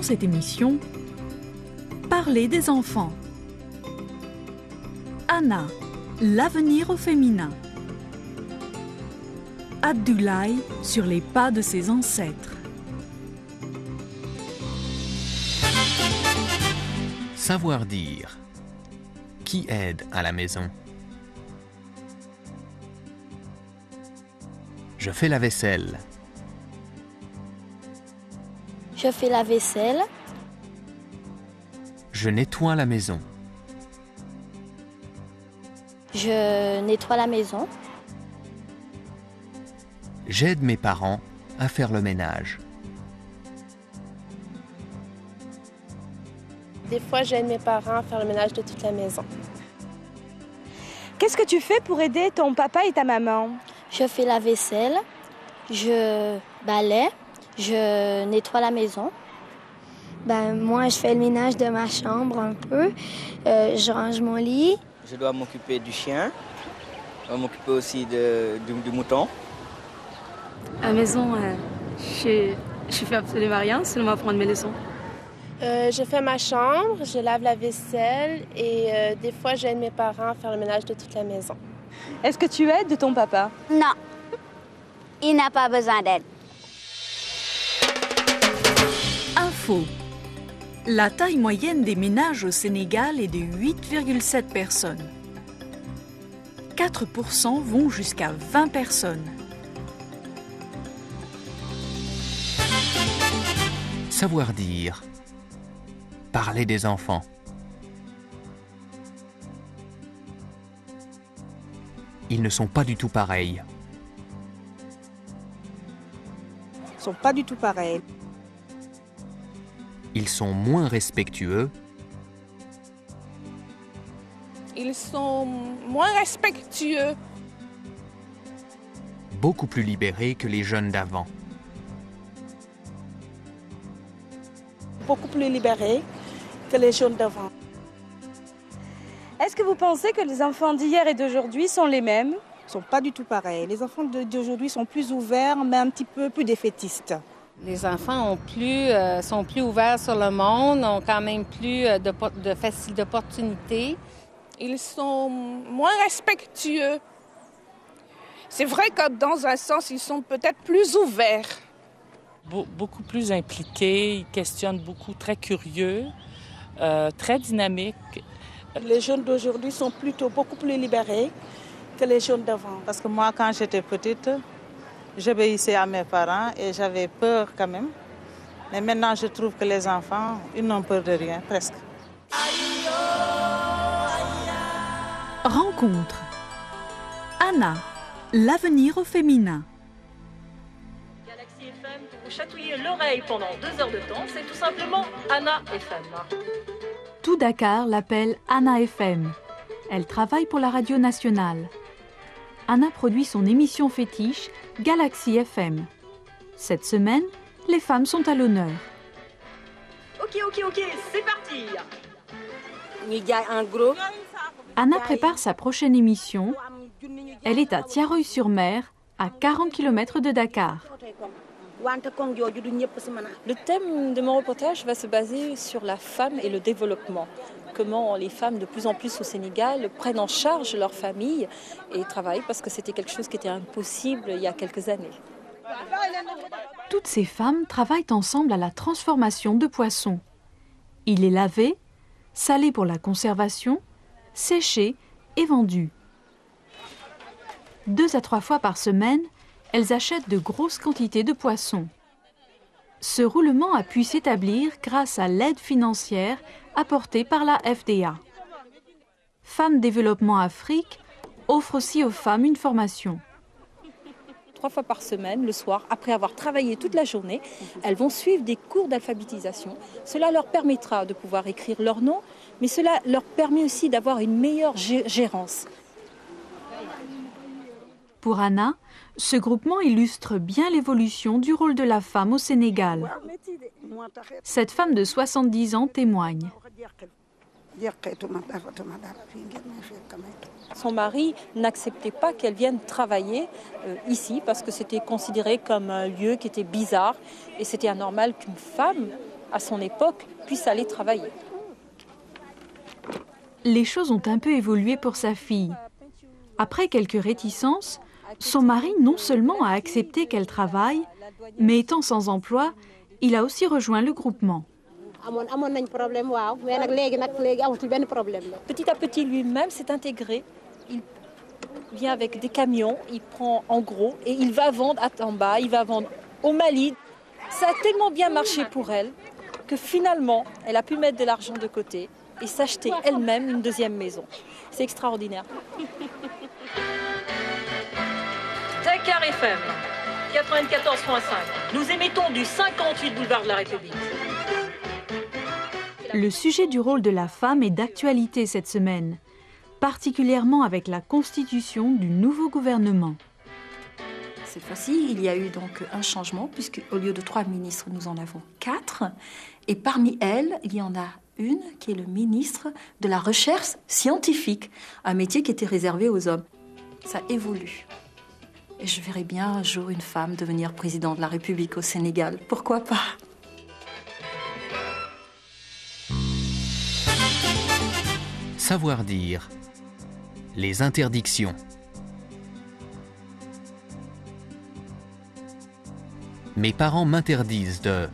Dans cette émission, parler des enfants. Anna, l'avenir au féminin. Abdoulaye, sur les pas de ses ancêtres. Savoir dire. Qui aide à la maison? Je fais la vaisselle. Je fais la vaisselle. Je nettoie la maison. Je nettoie la maison. J'aide mes parents à faire le ménage. Des fois, j'aide mes parents à faire le ménage de toute la maison. Qu'est-ce que tu fais pour aider ton papa et ta maman? Je fais la vaisselle. Je balaie. Je nettoie la maison. Moi, je fais le ménage de ma chambre un peu. Je range mon lit. Je dois m'occuper du chien. Je dois m'occuper aussi du mouton. À la maison, je fais absolument rien, seulement prendre mes leçons. Je fais ma chambre, je lave la vaisselle et des fois, j'aide mes parents à faire le ménage de toute la maison. Est-ce que tu aides ton papa? Non, il n'a pas besoin d'aide. Info. La taille moyenne des ménages au Sénégal est de 8,7 personnes. 4% vont jusqu'à 20 personnes. Savoir dire. Parler des enfants. Ils ne sont pas du tout pareils. Ils ne sont pas du tout pareils. Ils sont moins respectueux. Ils sont moins respectueux. Beaucoup plus libérés que les jeunes d'avant. Beaucoup plus libérés que les jeunes d'avant. Est-ce que vous pensez que les enfants d'hier et d'aujourd'hui sont les mêmes? Ils ne sont pas du tout pareils. Les enfants d'aujourd'hui sont plus ouverts, mais un petit peu plus défaitistes. Les enfants sont plus ouverts sur le monde, ont quand même plus d'opportunités. Ils sont moins respectueux. C'est vrai que dans un sens, ils sont peut-être plus ouverts. Beaucoup plus impliqués, ils questionnent beaucoup, très curieux, très dynamiques. Les jeunes d'aujourd'hui sont plutôt beaucoup plus libérés que les jeunes d'avant. Parce que moi, quand j'étais petite, j'obéissais à mes parents et j'avais peur quand même. Mais maintenant, je trouve que les enfants, ils n'ont peur de rien, presque. Rencontre. Anna, l'avenir au féminin. Galaxy FM, pour vous chatouiller l'oreille pendant 2 heures de temps, c'est tout simplement Anna FM. Tout Dakar l'appelle Anna FM. Elle travaille pour la radio nationale. Anna produit son émission fétiche Galaxy FM. Cette semaine, les femmes sont à l'honneur. Ok, c'est parti. Anna prépare sa prochaine émission. Elle est à Thiaroye-sur-Mer, à 40 km de Dakar. Le thème de mon reportage va se baser sur la femme et le développement. Comment les femmes, de plus en plus au Sénégal, prennent en charge leur famille et travaillent parce que c'était quelque chose qui était impossible il y a quelques années. Toutes ces femmes travaillent ensemble à la transformation de poissons. Il est lavé, salé pour la conservation, séché et vendu. 2 à 3 fois par semaine, elles achètent de grosses quantités de poissons. Ce roulement a pu s'établir grâce à l'aide financière apportée par la FDA. Femmes Développement Afrique offre aussi aux femmes une formation. 3 fois par semaine, le soir, après avoir travaillé toute la journée, elles vont suivre des cours d'alphabétisation. Cela leur permettra de pouvoir écrire leur nom, mais cela leur permet aussi d'avoir une meilleure gérance. Pour Anna, ce groupement illustre bien l'évolution du rôle de la femme au Sénégal. Cette femme de 70 ans témoigne. Son mari n'acceptait pas qu'elle vienne travailler ici parce que c'était considéré comme un lieu qui était bizarre et c'était anormal qu'une femme à son époque, puisse aller travailler. Les choses ont un peu évolué pour sa fille. Après quelques réticences, son mari non seulement a accepté qu'elle travaille, mais étant sans emploi, il a aussi rejoint le groupement. Petit à petit, lui-même s'est intégré. Il vient avec des camions, il prend en gros et il va vendre à Tamba, il va vendre au Mali. Ça a tellement bien marché pour elle que finalement, elle a pu mettre de l'argent de côté et s'acheter elle-même une deuxième maison. C'est extraordinaire. Dakar FM, 94.5. Nous émettons du 58 boulevard de la République. Le sujet du rôle de la femme est d'actualité cette semaine, particulièrement avec la constitution du nouveau gouvernement. Cette fois-ci, il y a eu donc un changement, puisque au lieu de 3 ministres, nous en avons 4. Et parmi elles, il y en a une qui est le ministre de la Recherche scientifique, un métier qui était réservé aux hommes. Ça évolue. Et je verrais bien un jour une femme devenir présidente de la République au Sénégal. Pourquoi pas ? Savoir dire. Les interdictions. Mes parents m'interdisent de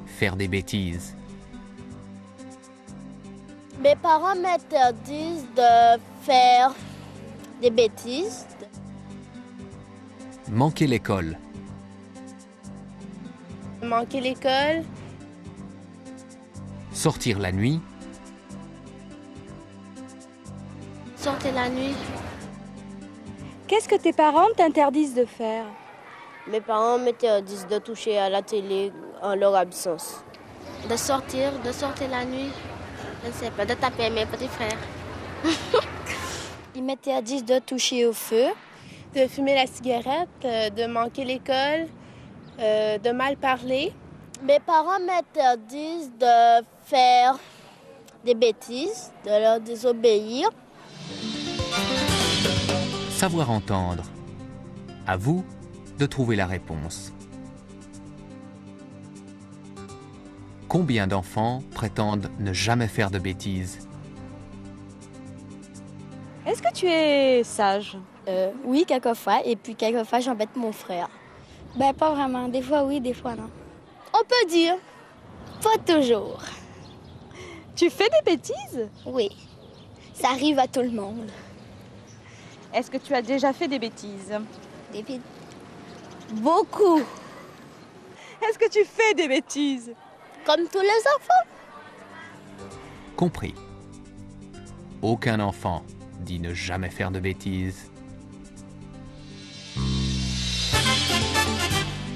faire des bêtises. Mes parents m'interdisent de faire des bêtises. Manquer l'école. Manquer l'école. Sortir la nuit. Sortir la nuit. Qu'est-ce que tes parents t'interdisent de faire? Mes parents m'interdisent de toucher à la télé en leur absence. De sortir la nuit. Je ne sais pas, de taper mes petits frères. Ils m'interdisent de toucher au feu, de fumer la cigarette, de manquer l'école, de mal parler. Mes parents m'interdisent de faire des bêtises, de leur désobéir. Savoir entendre. À vous de trouver la réponse. Combien d'enfants prétendent ne jamais faire de bêtises? Est-ce que tu es sage? Oui, quelquefois, et puis quelquefois j'embête mon frère. Ben pas vraiment, des fois oui, des fois non. On peut dire, pas toujours. Tu fais des bêtises? Oui, ça arrive à tout le monde. Est-ce que tu as déjà fait des bêtises? Des bêtises? Beaucoup. Est-ce que tu fais des bêtises? Comme tous les enfants. Compris. Aucun enfant dit ne jamais faire de bêtises.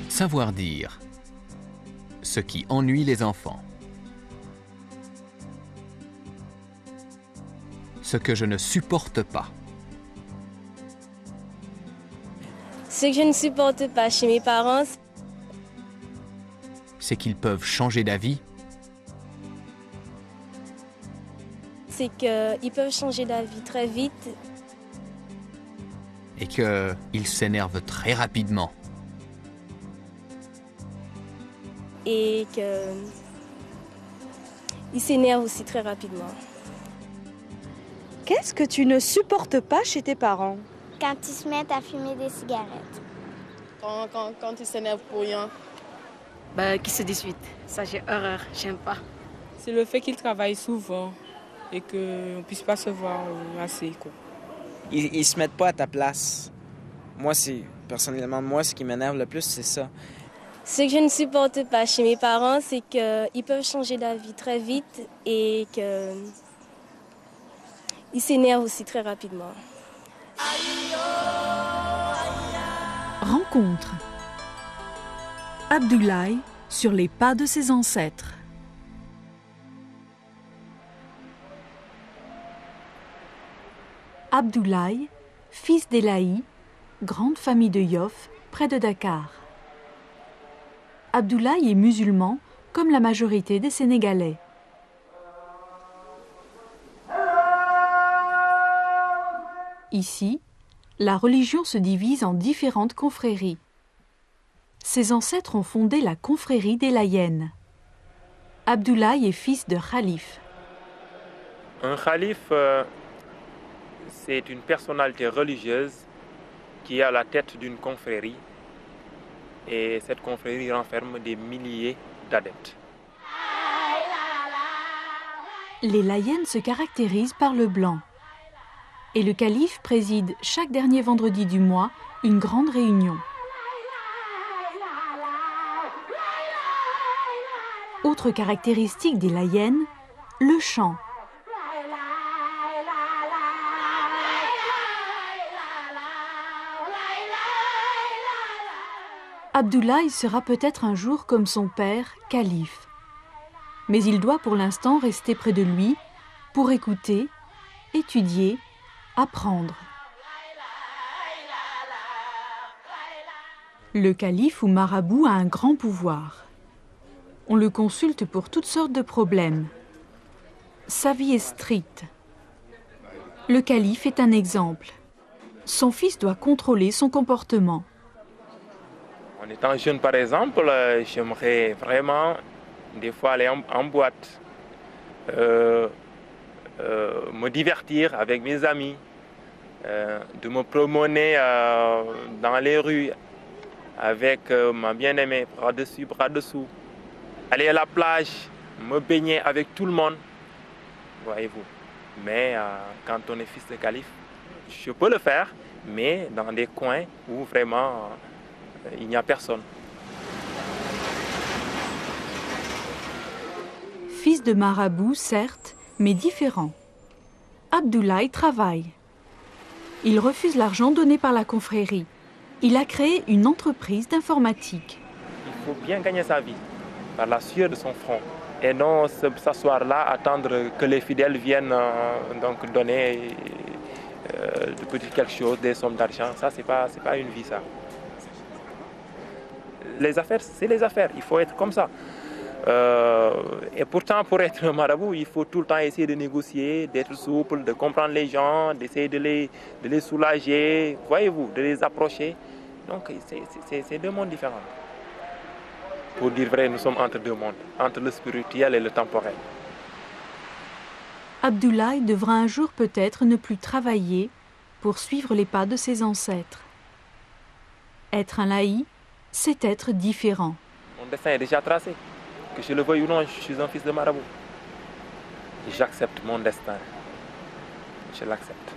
Savoir dire. Ce qui ennuie les enfants. Ce que je ne supporte pas. Ce que je ne supporte pas chez mes parents, C'est qu'ils peuvent changer d'avis. c'est qu'ils peuvent changer d'avis très vite. Et qu'ils s'énervent très rapidement. Et qu'ils s'énervent aussi très rapidement. Qu'est-ce que tu ne supportes pas chez tes parents? Quand ils se mettent à fumer des cigarettes. Quand ils s'énervent pour rien. Qui se disputent. Ça, j'ai horreur, j'aime pas. C'est le fait qu'ils travaillent souvent et qu'on ne puisse pas se voir assez. Quoi. Ils se mettent pas à ta place. Moi, personnellement, ce qui m'énerve le plus, c'est ça. Ce que je ne supporte pas chez mes parents, c'est qu'ils peuvent changer d'avis très vite et qu'ils s'énervent aussi très rapidement. Rencontre. Abdoulaye sur les pas de ses ancêtres. Abdoulaye, fils d'Elahi, grande famille de Yoff, près de Dakar. Abdoulaye est musulman, comme la majorité des Sénégalais. Ici, la religion se divise en différentes confréries. ses ancêtres ont fondé la confrérie des Layènes. Abdoulaye est fils de Khalif. Un Khalif, c'est une personnalité religieuse qui est à la tête d'une confrérie. Et cette confrérie renferme des milliers d'adeptes. Les Layènes se caractérisent par le blanc. Et le calife préside chaque dernier vendredi du mois une grande réunion. Autre caractéristique des Layènes, le chant. Abdoulaye sera peut-être un jour comme son père, calife. Mais il doit pour l'instant rester près de lui pour écouter, étudier, apprendre. Le calife ou marabout a un grand pouvoir. On le consulte pour toutes sortes de problèmes. Sa vie est stricte. Le calife est un exemple. Son fils doit contrôler son comportement. En étant jeune, par exemple, j'aimerais vraiment des fois aller en boîte, me divertir avec mes amis, de me promener dans les rues avec ma bien-aimée, bras dessus, bras dessous, aller à la plage, me baigner avec tout le monde, voyez-vous. Mais quand on est fils de calife, je peux le faire, mais dans des coins où vraiment il n'y a personne. Fils de marabout, certes, mais différent. Abdoulaye travaille. Il refuse l'argent donné par la confrérie. Il a créé une entreprise d'informatique. Il faut bien gagner sa vie par la sueur de son front et non s'asseoir là, attendre que les fidèles viennent donc donner de petit quelque chose, des sommes d'argent. Ça, c'est pas une vie, ça. Les affaires, c'est les affaires. Il faut être comme ça. Et pourtant, pour être un marabout, il faut tout le temps essayer de négocier, d'être souple, de comprendre les gens, d'essayer de les soulager, voyez-vous, de les approcher. Donc, c'est deux mondes différents. Pour dire vrai, nous sommes entre deux mondes, entre le spirituel et le temporel. Abdoulaye devra un jour peut-être ne plus travailler pour suivre les pas de ses ancêtres. Être un laïc, c'est être différent. Mon destin est déjà tracé. Que je le veuille ou non, je suis un fils de marabout. J'accepte mon destin. Je l'accepte.